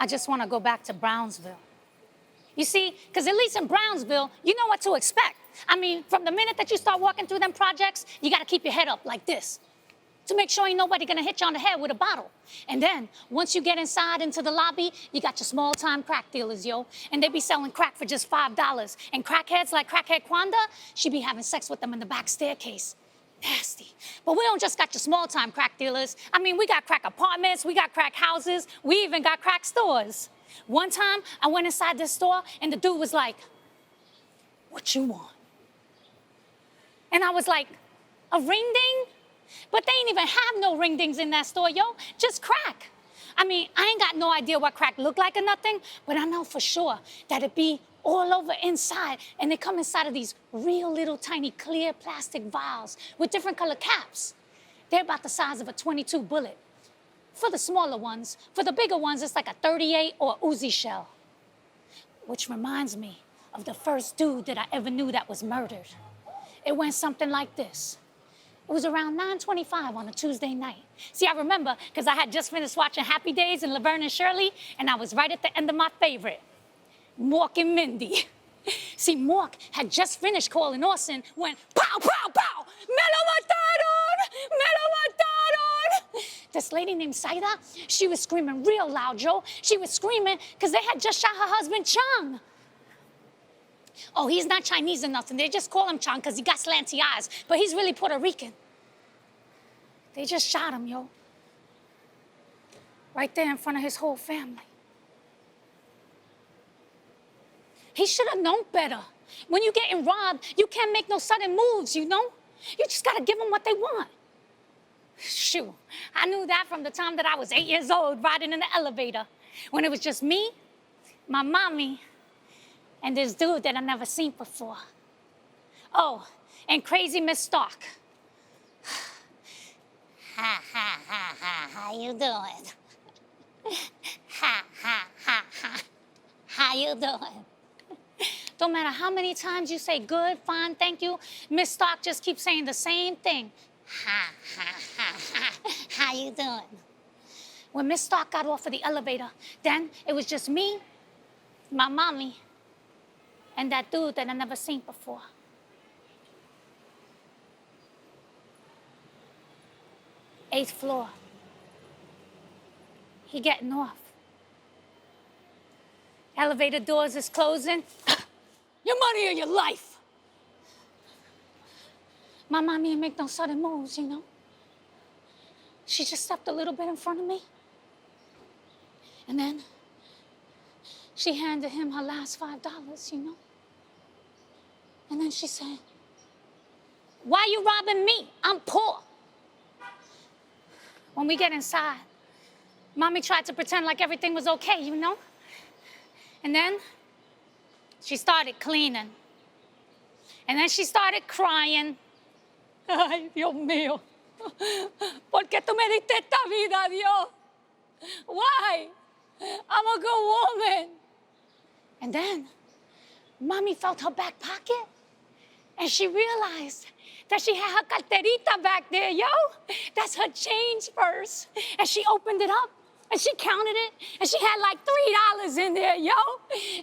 I just want to go back to Brownsville. You see, because at least in Brownsville, you know what to expect. I mean, from the minute that you start walking through them projects, you got to keep your head up like this to make sure ain't nobody gonna hit you on the head with a bottle. And then, once you get inside into the lobby, you got your small-time crack dealers, yo. And they be selling crack for just $5. And crackheads like crackhead Kwanda, she be having sex with them in the back staircase. Nasty. But we don't just got your small-time crack dealers. I mean, we got crack apartments, we got crack houses, we even got crack stores. One time, I went inside this store, and the dude was like, "What you want?" And I was like, "A ring ding?" But they ain't even have no ring dings in that store, yo, just crack. I mean, I ain't got no idea what crack look like or nothing, but I know for sure that it be all over inside, and they come inside of these real little tiny clear plastic vials with different color caps. They're about the size of a .22 bullet. For the smaller ones, for the bigger ones, it's like a .38 or Uzi shell. Which reminds me of the first dude that I ever knew that was murdered. It went something like this. It was around 9:25 on a Tuesday night. See, I remember because I had just finished watching Happy Days and Laverne and Shirley, and I was right at the end of my favorite, Mork and Mindy. See, Mork had just finished calling Orson when pow, pow, pow, me lo mataron, me lo mataron. This lady named Saida, she was screaming real loud, Joe. She was screaming because they had just shot her husband, Chang. Oh, he's not Chinese or nothing. They just call him Chang because he got slanty eyes, but he's really Puerto Rican. They just shot him, yo. Right there in front of his whole family. He should have known better. When you're getting robbed, you can't make no sudden moves, you know? You just gotta give them what they want. Shoot, I knew that from the time that I was 8 years old riding in the elevator, when it was just me, my mommy, and this dude that I never seen before. Oh, and crazy Miss Stark. Ha, ha, ha, ha, how you doing? Ha, ha, ha, ha, how you doing? Don't matter how many times you say good, fine, thank you, Miss Stark just keeps saying the same thing. Ha, ha, ha, ha, how you doing? When Miss Stark got off of the elevator, then it was just me, my mommy, and that dude that I never seen before. 8th floor. He getting off. Elevator doors is closing. Your money or your life. My mommy ain't make no sudden moves, you know. She just stepped a little bit in front of me. And then she handed him her last $5, you know. And then she said, "Why you robbing me? I'm poor." When we get inside, Mommy tried to pretend like everything was okay, you know? And then she started cleaning. And then she started crying. Ay, Dios mío. ¿Por qué tú me diste esta vida, Dios? Why? I'm a good woman. And then Mommy felt her back pocket, and she realized that she had her carterita back there, yo. That's her change purse. And she opened it up, and she counted it, and she had like $3 in there, yo.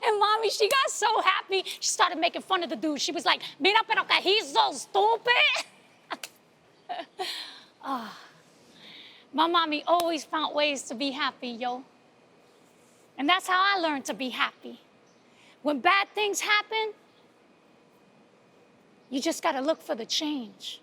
And Mommy, she got so happy, she started making fun of the dude. She was like, "Mira, pero que he's so stupid." My mommy always found ways to be happy, yo. And that's how I learned to be happy. When bad things happen, you just gotta look for the change.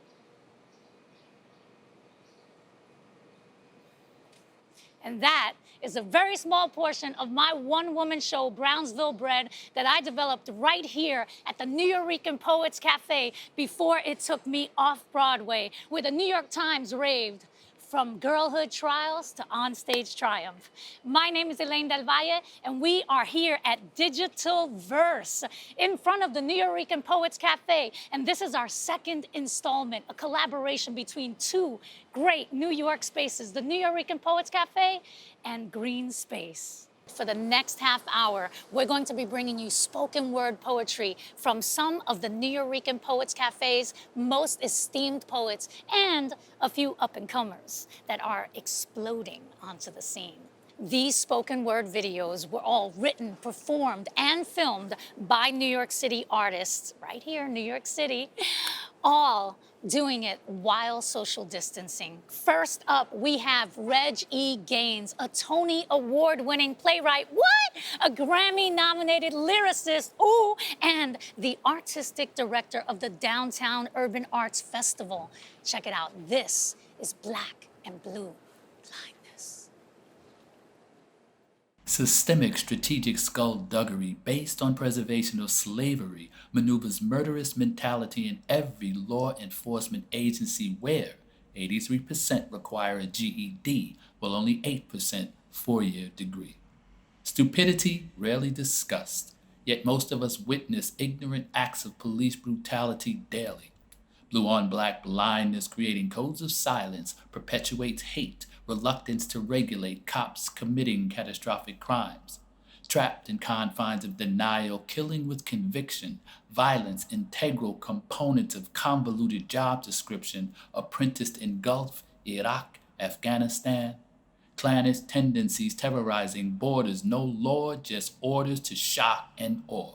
And that is a very small portion of my one-woman show, Brownsville Bred, that I developed right here at the Nuyorican Poets Cafe before it took me off Broadway, where the New York Times raved, "From girlhood trials to onstage triumph." My name is Elaine del Valle, and we are here at Digital Verse in front of the Nuyorican Poets Cafe. And this is our second installment, a collaboration between two great New York spaces, the Nuyorican Poets Cafe and Greene Space. For the next half hour, we're going to be bringing you spoken word poetry from some of the Nuyorican Poets Cafe's most esteemed poets and a few up-and-comers that are exploding onto the scene. These spoken word videos were all written, performed, and filmed by New York City artists, right here in New York City, all doing it while social distancing. First up, we have Reg E Gaines, a Tony Award-winning playwright, what? A Grammy-nominated lyricist, ooh, and the artistic director of the Downtown Urban Arts Festival. Check it out, this is Black and Blue Blindness. Systemic strategic skullduggery based on preservation of slavery maneuvers murderous mentality in every law enforcement agency where 83% require a GED, while only 8% four-year degree. Stupidity rarely discussed, yet most of us witness ignorant acts of police brutality daily. Blue on black blindness creating codes of silence perpetuates hate, reluctance to regulate cops committing catastrophic crimes. Trapped in confines of denial, killing with conviction, violence, integral components of convoluted job description, apprenticed in Gulf, Iraq, Afghanistan. Clanist tendencies terrorizing borders, no law, just orders to shock and awe.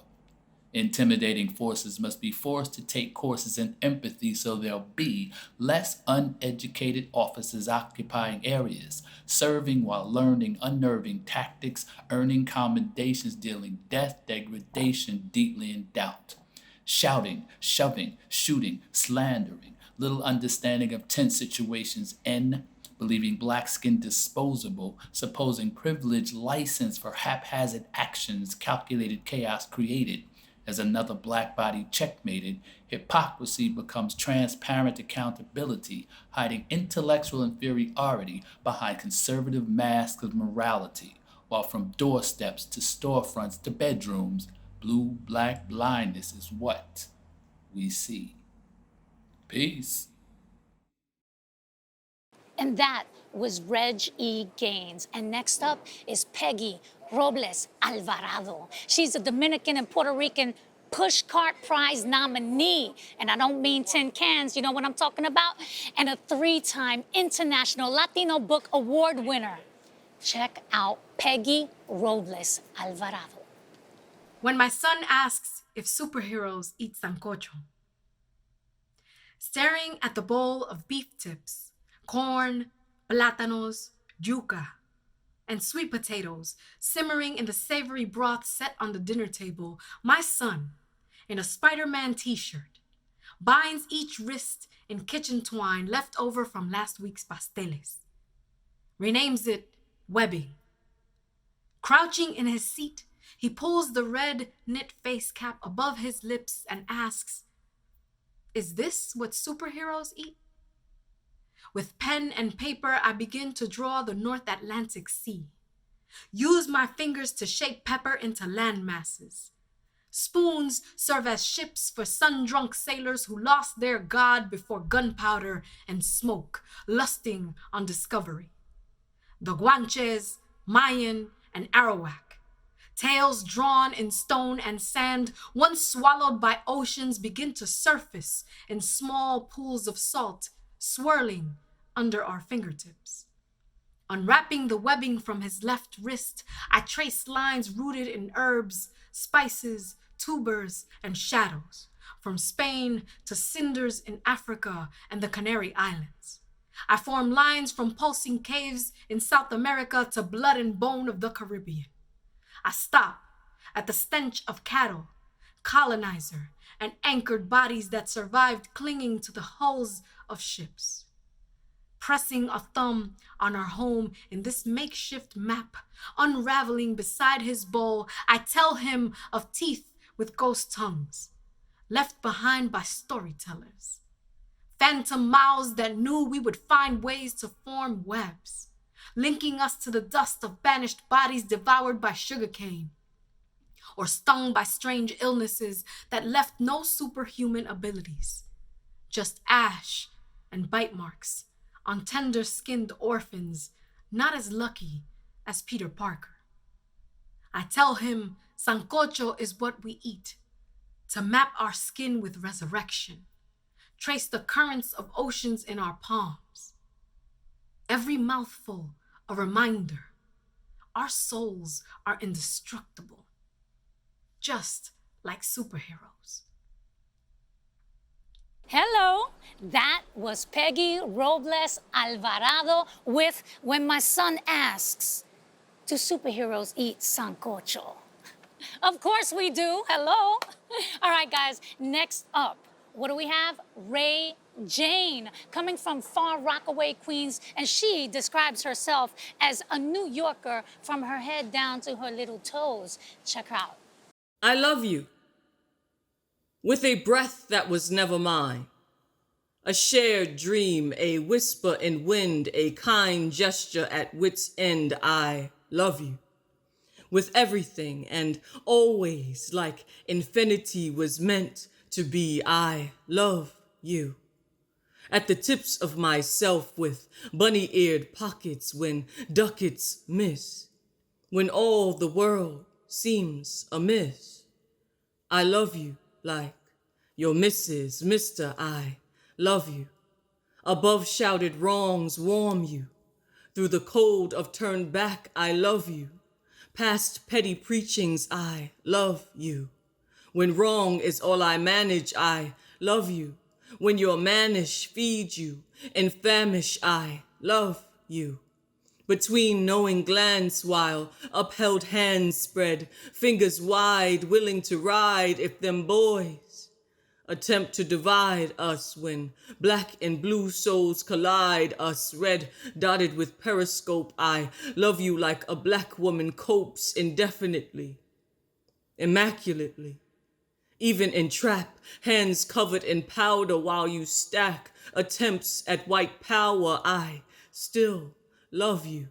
Intimidating forces must be forced to take courses in empathy so there'll be less uneducated officers occupying areas, serving while learning unnerving tactics, earning commendations, dealing death, degradation deeply in doubt. Shouting, shoving, shooting, slandering, little understanding of tense situations, believing black skin disposable, supposing privilege license for haphazard actions, calculated chaos created. As another black body checkmated, hypocrisy becomes transparent accountability, hiding intellectual inferiority behind conservative masks of morality, while from doorsteps to storefronts to bedrooms, blue-black blindness is what we see. Peace. And that was Reg E Gaines. And next up is Peggy Robles-Alvarado. She's a Dominican and Puerto Rican Pushcart Prize nominee. And I don't mean tin cans, you know what I'm talking about? And a 3-time International Latino Book Award winner. Check out Peggy Robles-Alvarado. When my son asks if superheroes eat sancocho, staring at the bowl of beef tips, corn, plátanos, yuca, and sweet potatoes simmering in the savory broth set on the dinner table, my son, in a Spider-Man t-shirt, binds each wrist in kitchen twine left over from last week's pasteles, renames it webbing. Crouching in his seat, he pulls the red knit face cap above his lips and asks, "Is this what superheroes eat?" With pen and paper, I begin to draw the North Atlantic Sea. Use my fingers to shake pepper into land masses. Spoons serve as ships for sun-drunk sailors who lost their god before gunpowder and smoke, lusting on discovery. The Guanches, Mayan, and Arawak, tales drawn in stone and sand, once swallowed by oceans, begin to surface in small pools of salt, swirling under our fingertips. Unwrapping the webbing from his left wrist, I trace lines rooted in herbs, spices, tubers, and shadows, from Spain to cinders in Africa and the Canary Islands. I form lines from pulsing caves in South America to blood and bone of the Caribbean. I stop at the stench of cattle, colonizer, and anchored bodies that survived clinging to the hulls of ships. Pressing a thumb on our home in this makeshift map, unraveling beside his bowl, I tell him of teeth with ghost tongues, left behind by storytellers. Phantom mouths that knew we would find ways to form webs, linking us to the dust of banished bodies devoured by sugarcane, or stung by strange illnesses that left no superhuman abilities, just ash and bite marks on tender-skinned orphans, not as lucky as Peter Parker. I tell him sancocho is what we eat, to map our skin with resurrection, trace the currents of oceans in our palms. Every mouthful a reminder, our souls are indestructible, just like superheroes. Hello, that was Peggy Robles-Alvarado with When My Son Asks, Do Superheroes Eat Sancocho? Of course we do, hello. All right, guys, next up, what do we have? Reg Jane, coming from far Rockaway, Queens, and she describes herself as a New Yorker from her head down to her little toes. Check her out. I love you. With a breath that was never mine, a shared dream, a whisper in wind, a kind gesture at wit's end, I love you. With everything and always, like infinity was meant to be, I love you. At the tips of myself with bunny-eared pockets when ducats miss, when all the world seems amiss. I love you like your Mrs. Mr. I love you. Above shouted wrongs warm you. Through the cold of turned back I love you. Past petty preachings I love you. When wrong is all I manage I love you. When your mannish feeds you, in famish I love you. Between knowing glance while upheld hands spread, fingers wide, willing to ride if them boys attempt to divide us when black and blue souls collide us, red dotted with periscope. I love you like a black woman copes indefinitely, immaculately. Even in trap, hands covered in powder while you stack attempts at white power, I still love you.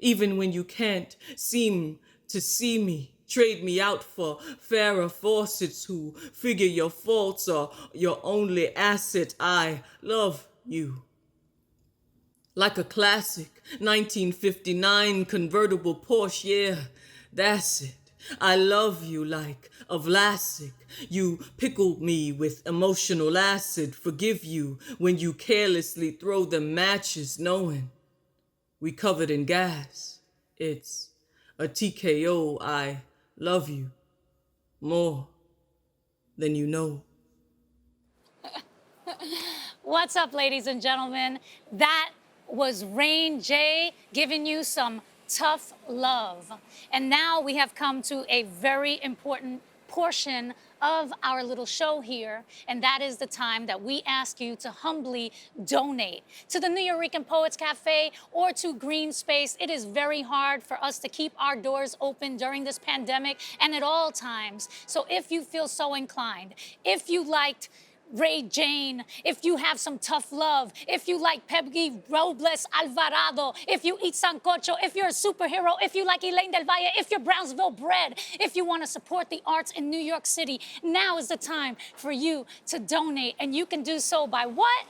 Even when you can't seem to see me, trade me out for fairer faucets who figure your faults are your only asset, I love you. Like a classic 1959 convertible Porsche, yeah, that's it. I love you like a Vlasic. You pickled me with emotional acid. Forgive you when you carelessly throw them matches, knowing we covered in gas. It's a TKO. I love you more than you know. What's up, ladies and gentlemen? That was Reg J giving you some tough love. And now we have come to a very important portion of our little show here, and that is the time that we ask you to humbly donate to the Nuyorican Poets Cafe or to Greene Space. It is very hard for us to keep our doors open during this pandemic and at all times. So if you feel so inclined, if you liked Reg Jane, if you have some tough love, if you like Peggy Robles-Alvarado, if you eat sancocho, if you're a superhero, if you like Elaine del Valle, if you're Brownsville bred, if you want to support the arts in New York City, now is the time for you to donate. And you can do so by what?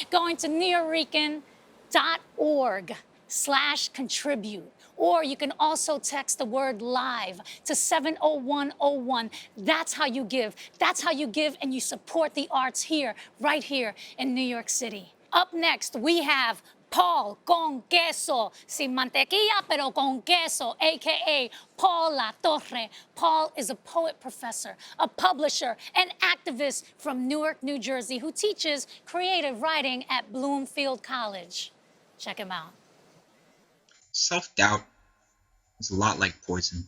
Going to Nuyorican.org/contribute. Or you can also text the word live to 70101. That's how you give. That's how you give and you support the arts here, right here in New York City. Up next, we have Paul con queso, sin mantequilla, pero con queso, AKA Paul LaTorre. Paul is a poet professor, a publisher, an activist from Newark, New Jersey, who teaches creative writing at Bloomfield College. Check him out. Self-doubt is a lot like poison.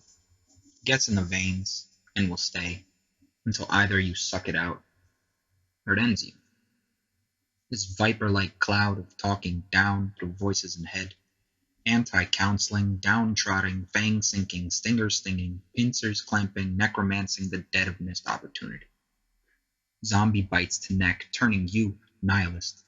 It gets in the veins and will stay until either you suck it out or it ends you. This viper-like cloud of talking down through voices in head, anti-counseling, downtrodden, fang-sinking, stinger-stinging, pincers clamping, necromancing the dead of missed opportunity. Zombie bites to neck, turning you nihilist.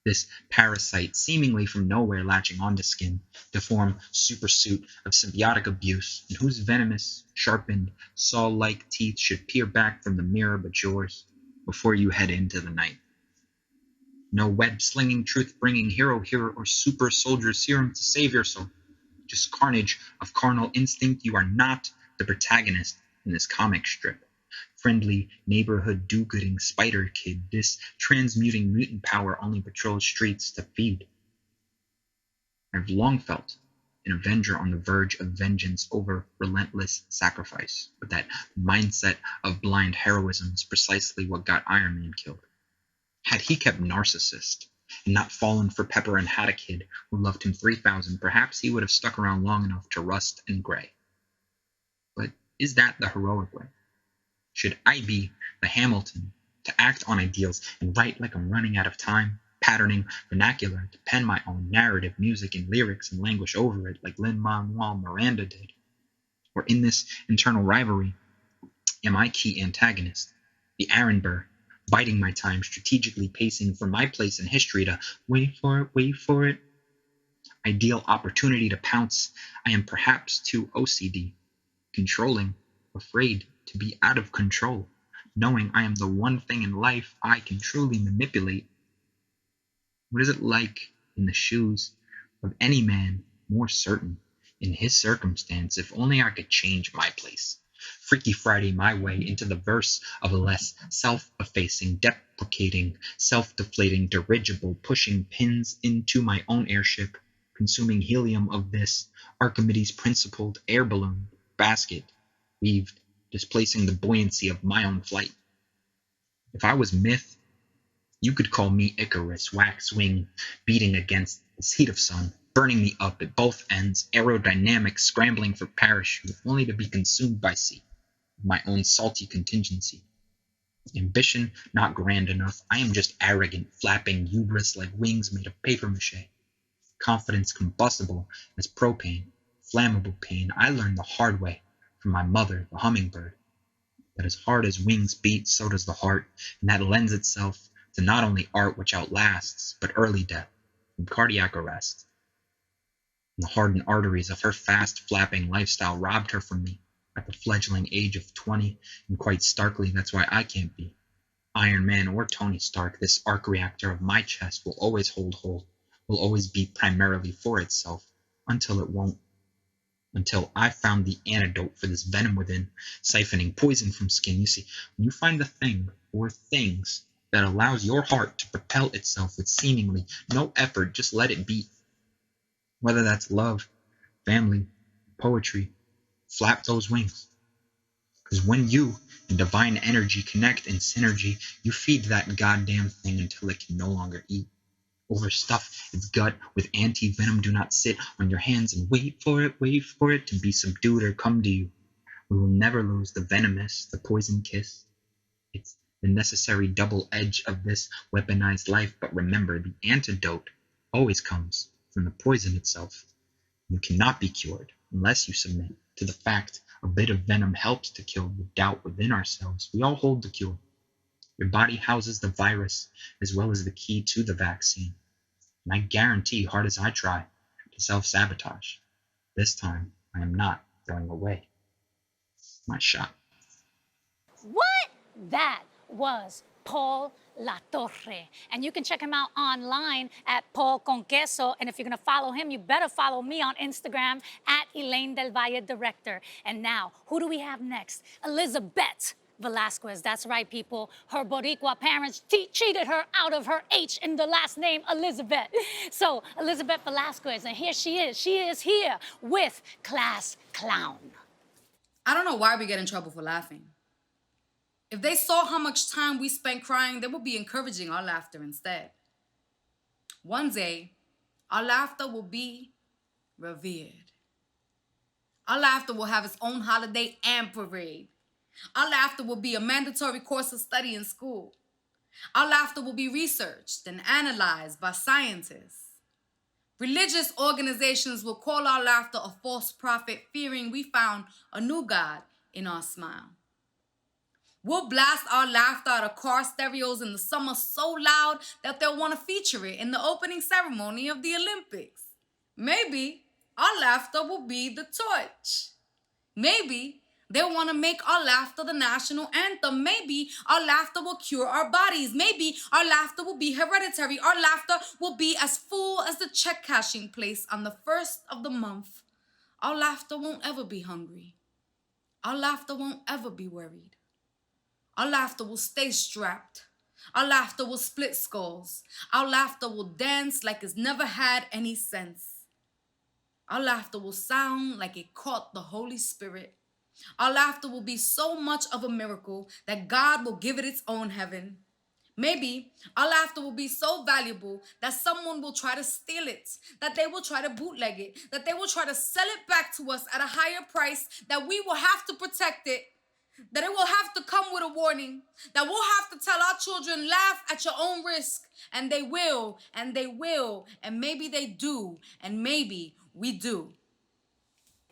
This parasite seemingly from nowhere latching onto skin to form supersuit of symbiotic abuse, and whose venomous, sharpened, saw-like teeth should peer back from the mirror but yours before you head into the night. No web-slinging, truth-bringing hero, or super soldier serum to save your soul. Just carnage of carnal instinct. You are not the protagonist in this comic strip. Friendly neighborhood do-gooding spider kid, this transmuting mutant power only patrols streets to feed. I've long felt an avenger on the verge of vengeance over relentless sacrifice. But that mindset of blind heroism is precisely what got Iron Man killed. Had he kept Narcissist and not fallen for Pepper and had a kid who loved him 3,000, perhaps he would have stuck around long enough to rust and gray. But is that the heroic way? Should I be the Hamilton to act on ideals and write like I'm running out of time, patterning vernacular to pen my own narrative, music, and lyrics and languish over it like Lin-Manuel Miranda did? Or in this internal rivalry, am I key antagonist, the Aaron Burr, biding my time, strategically pacing for my place in history to wait for it? Ideal opportunity to pounce. I am perhaps too OCD, controlling, afraid to be out of control, knowing I am the one thing in life I can truly manipulate. What is it like in the shoes of any man more certain in his circumstance? If only I could change my place. Freaky Friday my way into the verse of a less self-effacing, deprecating, self-deflating dirigible, pushing pins into my own airship, consuming helium of this Archimedes-principled air balloon basket, weaved, displacing the buoyancy of my own flight. If I was myth, you could call me Icarus, wax wing, beating against this heat of sun, burning me up at both ends, aerodynamic, scrambling for parachute, only to be consumed by sea, my own salty contingency. Ambition not grand enough, I am just arrogant, flapping hubris like wings made of papier-mâché. Confidence combustible as propane, flammable pain, I learned the hard way from my mother, the hummingbird. That as hard as wings beat, so does the heart, and that lends itself to not only art which outlasts, but early death from cardiac arrest. And the hardened arteries of her fast flapping lifestyle robbed her from me at the fledgling age of 20, and quite starkly, that's why I can't be Iron Man or Tony Stark. This arc reactor of my chest will always hold hold, will always be primarily for itself, until it won't. Until I've found the antidote for this venom within, siphoning poison from skin. You see, when you find the thing or things that allows your heart to propel itself with seemingly no effort, just let it be. Whether that's love, family, poetry, flap those wings. Because when you and divine energy connect in synergy, you feed that goddamn thing until it can no longer eat. Overstuff its gut with anti-venom. Do not sit on your hands and wait for it to be subdued or come to you. We will never lose the venomous, the poison kiss. It's the necessary double edge of this weaponized life. But remember, the antidote always comes from the poison itself. You cannot be cured unless you submit to the fact a bit of venom helps to kill the doubt within ourselves. We all hold the cure. Your body houses the virus as well as the key to the vaccine. And I guarantee, hard as I try to self-sabotage, this time I am not going away. My shot. What? That was Paul LaTorre. And you can check him out online at Paul Con Queso. And if you're going to follow him, you better follow me on Instagram at Elaine del Valle Director. And now, who do we have next? Elisabet Velasquez. That's right, people. Her Boricua parents cheated her out of her H in the last name, Elisabet. So, Elisabet Velasquez, and here she is. She is here with Class Clown. I don't know why we get in trouble for laughing. If they saw how much time we spent crying, they would be encouraging our laughter instead. One day, our laughter will be revered. Our laughter will have its own holiday and parade. Our laughter will be a mandatory course of study in school. Our laughter will be researched and analyzed by scientists. Religious organizations will call our laughter a false prophet, fearing we found a new God in our smile. We'll blast our laughter out of car stereos in the summer so loud that they'll want to feature it in the opening ceremony of the Olympics. Maybe our laughter will be the torch. Maybe they'll want to make our laughter the national anthem. Maybe our laughter will cure our bodies. Maybe our laughter will be hereditary. Our laughter will be as full as the check cashing place on the first of the month. Our laughter won't ever be hungry. Our laughter won't ever be worried. Our laughter will stay strapped. Our laughter will split skulls. Our laughter will dance like it's never had any sense. Our laughter will sound like it caught the Holy Spirit. Our laughter will be so much of a miracle that God will give it its own heaven. Maybe our laughter will be so valuable that someone will try to steal it, that they will try to bootleg it, that they will try to sell it back to us at a higher price, that we will have to protect it, that it will have to come with a warning, that we'll have to tell our children, laugh at your own risk, and they will, and they will, and maybe they do, and maybe we do.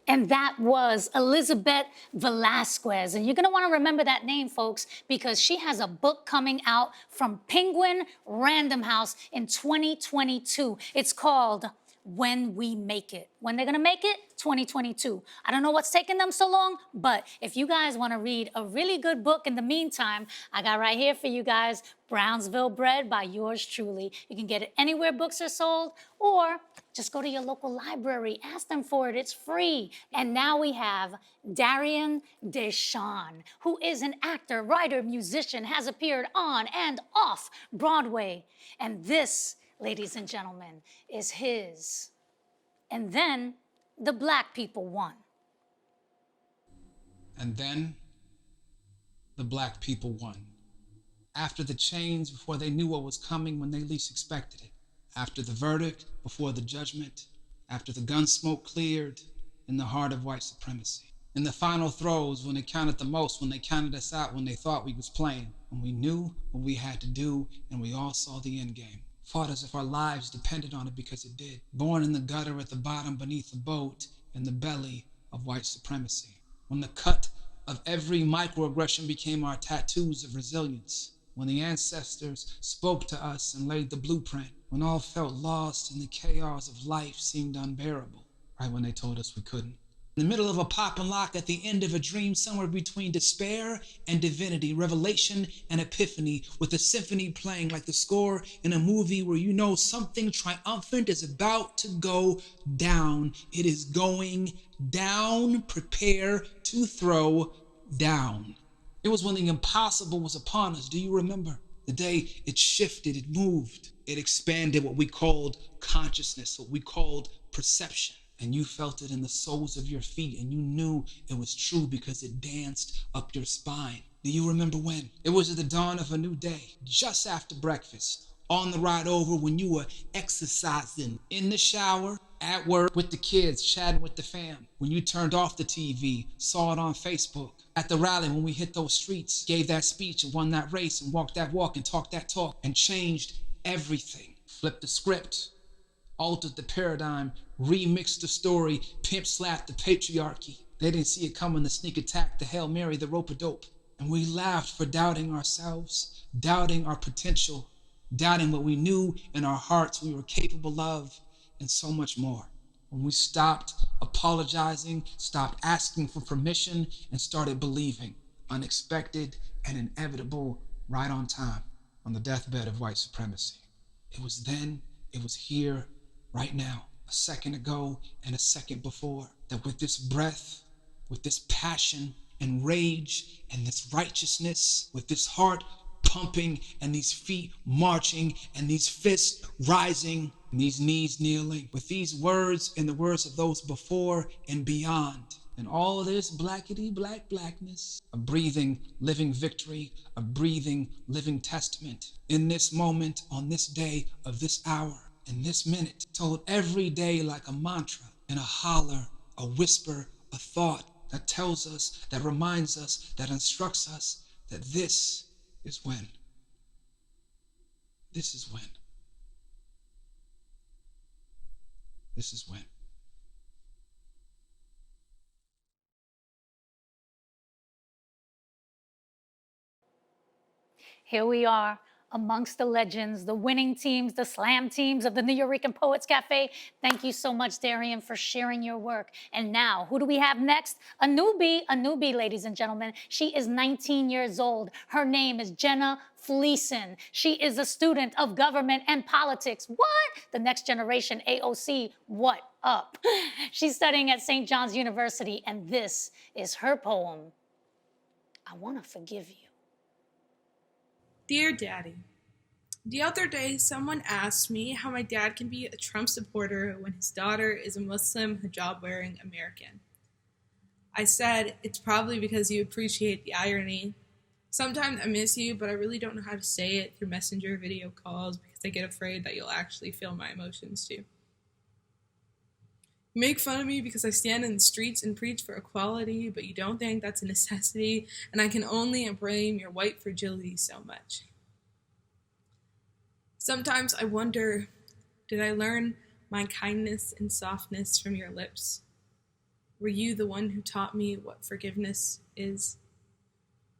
And that was Elisabet Velasquez. And you're going to want to remember that name, folks, because she has a book coming out from Penguin Random House in 2022. It's called When We Make It. When they're going to make it? 2022. I don't know what's taking them so long, but if you guys want to read a really good book in the meantime, I got right here for you guys, Brownsville Bread by yours truly. You can get it anywhere books are sold, or just go to your local library, ask them for it, it's free. And now we have Darian Dauchan, who is an actor, writer, musician, has appeared on and off Broadway. And this, ladies and gentlemen, is his. And then the Black people won. And then the Black people won. After the chains, before they knew what was coming when they least expected it. After the verdict, before the judgment. After the gun smoke cleared in the heart of white supremacy. In the final throes, when it counted the most, when they counted us out, when they thought we was playing. When we knew what we had to do and we all saw the end game. Fought as if our lives depended on it because it did. Born in the gutter at the bottom beneath the boat in the belly of white supremacy. When the cut of every microaggression became our tattoos of resilience. When the ancestors spoke to us and laid the blueprint. When all felt lost and the chaos of life seemed unbearable. Right when they told us we couldn't. In the middle of a pop and lock at the end of a dream, somewhere between despair and divinity, revelation and epiphany, with a symphony playing like the score in a movie where you know something triumphant is about to go down. It is going down. Prepare to throw down. It was when the impossible was upon us. Do you remember? The day it shifted, it moved, it expanded what we called consciousness, what we called perception. And you felt it in the soles of your feet, and you knew it was true because it danced up your spine. Do you remember when? It was at the dawn of a new day, just after breakfast, on the ride over when you were exercising, in the shower, at work, with the kids, chatting with the fam. When you turned off the TV, saw it on Facebook. At the rally when we hit those streets, gave that speech and won that race and walked that walk and talked that talk and changed everything. Flipped the script. Altered the paradigm, remixed the story, pimp slapped the patriarchy. They didn't see it coming, the sneak attack, the Hail Mary, the rope-a-dope. And we laughed for doubting ourselves, doubting our potential, doubting what we knew in our hearts we were capable of, and so much more. When we stopped apologizing, stopped asking for permission, and started believing, unexpected and inevitable, right on time, on the deathbed of white supremacy. It was then, it was here, right now, a second ago and a second before, that with this breath, with this passion and rage and this righteousness, with this heart pumping and these feet marching and these fists rising and these knees kneeling, with these words and the words of those before and beyond, and all this blackety black blackness, a breathing, living victory, a breathing, living testament, in this moment, on this day of this hour, in this minute, told every day like a mantra, in a holler, a whisper, a thought that tells us, that reminds us, that instructs us that this is when. This is when. This is when. Here we are amongst the legends, the winning teams, the slam teams of the Nuyorican Poets Cafe. Thank you so much, Darian, for sharing your work. And now, who do we have next? A newbie, ladies and gentlemen. She is 19 years old. Her name is Jenna Fliesen. She is a student of government and politics. What? The next generation AOC, what up? She's studying at St. John's University, and this is her poem, I Want to Forgive You. Dear Daddy, The other day, someone asked me how my dad can be a Trump supporter when his daughter is a Muslim hijab-wearing American. I said, it's probably because you appreciate the irony. Sometimes I miss you, but I really don't know how to say it through messenger video calls because I get afraid that you'll actually feel my emotions too. You make fun of me because I stand in the streets and preach for equality, but you don't think that's a necessity, and I can only blame your white fragility so much. Sometimes I wonder, did I learn my kindness and softness from your lips? Were you the one who taught me what forgiveness is?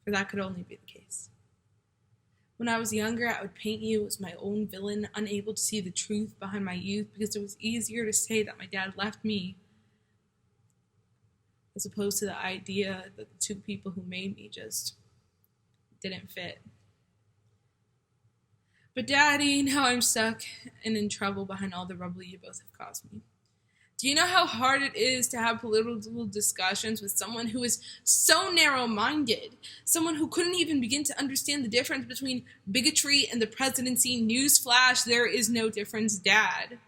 For that could only be the case. When I was younger, I would paint you as my own villain, unable to see the truth behind my youth because it was easier to say that my dad left me as opposed to the idea that the two people who made me just didn't fit. But Daddy, now I'm stuck and in trouble behind all the rubble you both have caused me. Do you know how hard it is to have political discussions with someone who is so narrow-minded? Someone who couldn't even begin to understand the difference between bigotry and the presidency. Newsflash, there is no difference, Dad.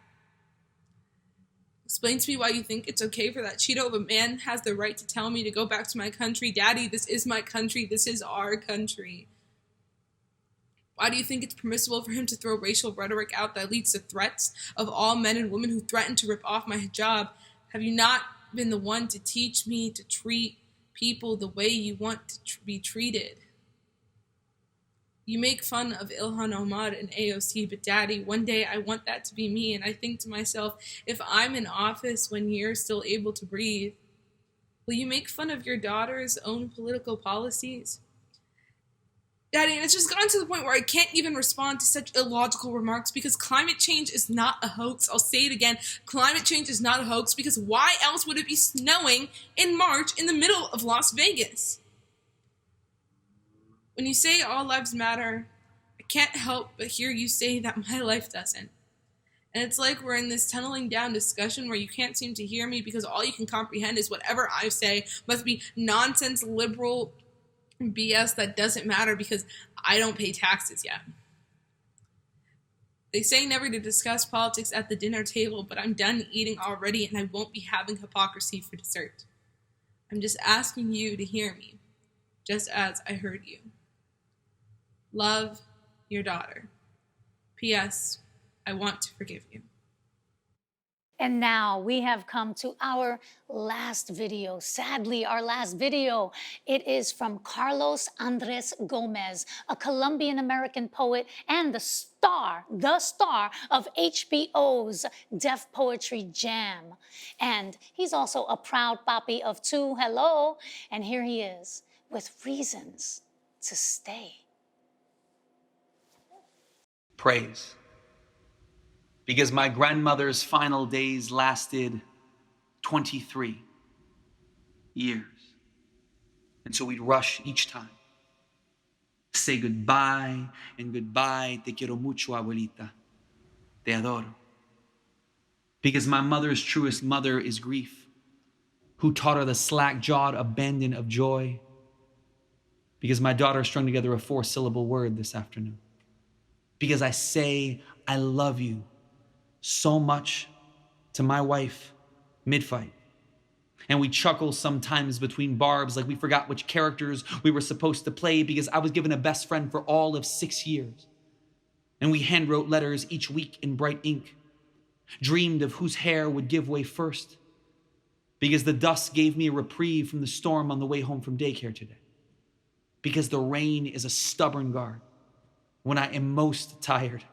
Explain to me why you think it's okay for that Cheeto of a man has the right to tell me to go back to my country. Daddy, this is my country. This is our country. Why do you think it's permissible for him to throw racial rhetoric out that leads to threats of all men and women who threaten to rip off my hijab? Have you not been the one to teach me to treat people the way you want to be treated? You make fun of Ilhan Omar and AOC, but Daddy, one day I want that to be me, and I think to myself, if I'm in office when you're still able to breathe, will you make fun of your daughter's own political policies? Daddy, and it's just gotten to the point where I can't even respond to such illogical remarks because climate change is not a hoax. I'll say it again. Climate change is not a hoax because why else would it be snowing in March in the middle of Las Vegas? When you say all lives matter, I can't help but hear you say that my life doesn't. And it's like we're in this tunneling down discussion where you can't seem to hear me because all you can comprehend is whatever I say must be nonsense, liberal BS that doesn't matter because I don't pay taxes yet. They say never to discuss politics at the dinner table, but I'm done eating already and I won't be having hypocrisy for dessert. I'm just asking you to hear me, just as I heard you. Love, your daughter. P.S. I want to forgive you. And now we have come to our last video. Sadly, our last video. It is from Carlos Andres Gomez, a Colombian-American poet and the star of HBO's Def Poetry Jam. And he's also a proud papi of two. Hello. And here he is with reasons to stay. Praise. Because my grandmother's final days lasted 23 years. And so we'd rush each time. Say goodbye and goodbye. Te quiero mucho, abuelita. Te adoro. Because my mother's truest mother is grief, who taught her the slack-jawed abandon of joy. Because my daughter strung together a 4-syllable word this afternoon. Because I say I love you so much to my wife mid-fight. And we chuckle sometimes between barbs like we forgot which characters we were supposed to play because I was given a best friend for all of 6 years. And we handwrote letters each week in bright ink, dreamed of whose hair would give way first because the dust gave me a reprieve from the storm on the way home from daycare today. Because the rain is a stubborn guard when I am most tired.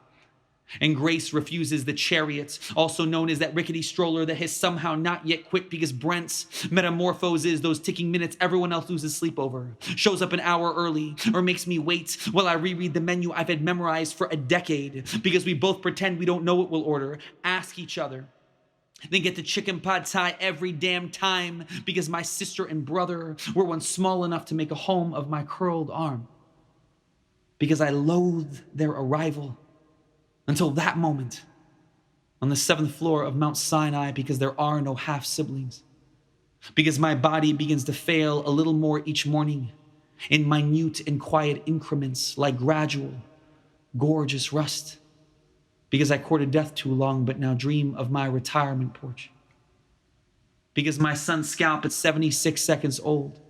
And grace refuses the chariots, also known as that rickety stroller that has somehow not yet quit because Brent's metamorphoses those ticking minutes everyone else loses sleep over, shows up an hour early, or makes me wait while I reread the menu I've had memorized for a decade because we both pretend we don't know what we'll order, ask each other, then get the chicken pad thai every damn time because my sister and brother were once small enough to make a home of my curled arm. Because I loathe their arrival. Until that moment, on the 7th floor of Mount Sinai, because there are no half-siblings. Because my body begins to fail a little more each morning, in minute and quiet increments, like gradual, gorgeous rust. Because I courted death too long, but now dream of my retirement porch. Because my son's scalp at 76 seconds old.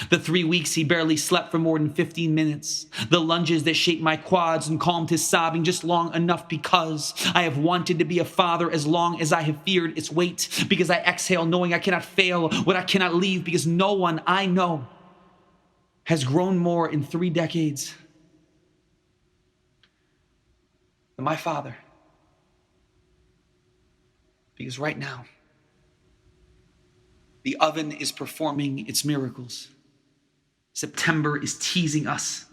The 3 weeks he barely slept for more than 15 minutes. The lunges that shaped my quads and calmed his sobbing just long enough because I have wanted to be a father as long as I have feared its weight. Because I exhale knowing I cannot fail what I cannot leave. Because no one I know has grown more in 3 decades than my father. Because right now, the oven is performing its miracles. September is teasing us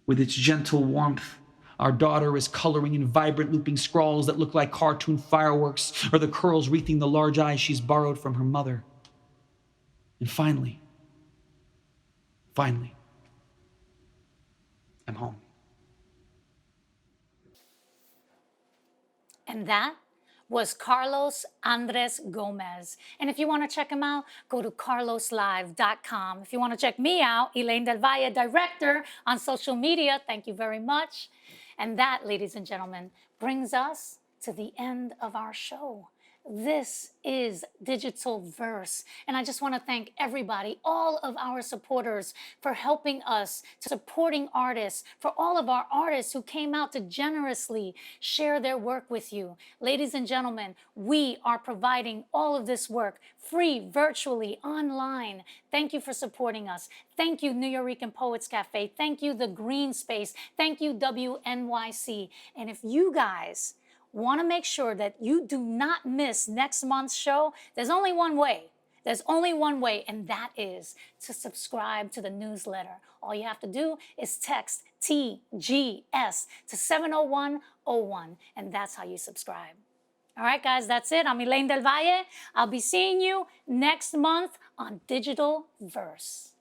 with its gentle warmth. Our daughter is coloring in vibrant looping scrawls that look like cartoon fireworks, or the curls wreathing the large eyes she's borrowed from her mother. And finally, I'm home. And that was Carlos Andres Gomez. And if you want to check him out, go to carloslive.com. If you want to check me out, Elaine del Valle, director on social media, thank you very much. And that, ladies and gentlemen, brings us to the end of our show. This is Digital Verse. And I just want to thank everybody, all of our supporters, for helping us, supporting artists, for all of our artists who came out to generously share their work with you. Ladies and gentlemen, we are providing all of this work free, virtually, online. Thank you for supporting us. Thank you, Nuyorican Poets Cafe. Thank you, the Greene Space. Thank you, WNYC. And if you guys want to make sure that you do not miss next month's show, there's only one way. There's only one way, and that is to subscribe to the newsletter. All you have to do is text TGS to 70101, and that's how you subscribe. All right, guys, that's it. I'm Elaine del Valle. I'll be seeing you next month on Digital Verse.